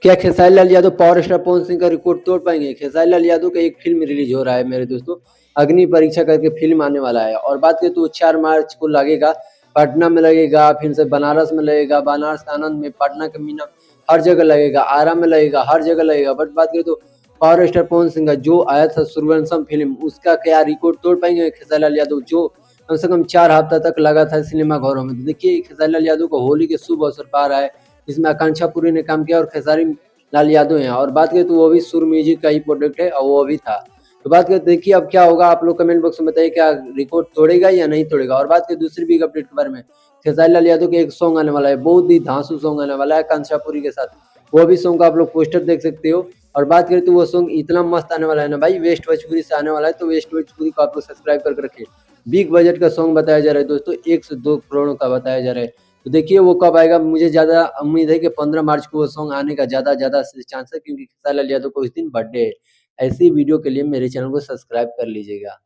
क्या Khesari Lal Yadav power star Pawan Singh का record तोड़ पाएंगे? खेसारी लाल यादव का एक फिल्म रिलीज हो रहा है मेरे दोस्तों, अग्नि परीक्षा करके फिल्म आने वाला है। और बात करें तो 4 मार्च को लगेगा, पटना में लगेगा, फिर से बनारस में लगेगा, बनारस का आनंद में, पटना के मीना, हर जगह लगेगा, आरा में लगेगा, हर जगह लगेगा। बट बात करें तो पावर स्टार पवन सिंह का जो आया था सूर्यवंशम फिल्म, उसका क्या रिकॉर्ड तोड़ पाएंगे खेसारी लाल यादव, जो कम से कम 4 हफ्ता तक लगा था सिनेमा घरों में। तो देखिए खेसारी लाल यादव को होली के शुभ अवसर पा रहा है, इसमें आकांक्षा पुरी ने काम किया और खेसारी लाल यादव हैं। और बात करें तो वो भी सुर म्यूजिक का ही प्रोडक्ट है और वो भी था। तो बात करें देखिए अब क्या होगा, आप लोग कमेंट बॉक्स में बताइए क्या रिकॉर्ड तोड़ेगा या नहीं तोड़ेगा। और बात करें दूसरी बिग अपडेट के बारे में, खेसारी लाल यादव के एक सॉन्ग आने वाला है, बहुत ही धांसू सॉन्ग आने वाला है कांचापुरी के साथ। वो भी सॉन्ग का आप लोग पोस्टर देख सकते हो। और बात करें तो वो सॉन्ग इतना मस्त आने वाला है ना भाई, वेस्ट भोजपुरी से आने वाला है। तो वेस्ट भोजपुरी को आप लोग सब्सक्राइब करके रखिए। बिग बजट का सॉन्ग बताया जा रहा है दोस्तों, 1 से 2 करोड़ का बताया जा रहा है। तो देखिए वो कब आएगा, मुझे ज़्यादा उम्मीद है कि 15 मार्च को वो सॉन्ग आने का ज़्यादा चांस है, क्योंकि खेसारी लाल यादव को इस दिन बर्थडे है। ऐसी वीडियो के लिए मेरे चैनल को सब्सक्राइब कर लीजिएगा।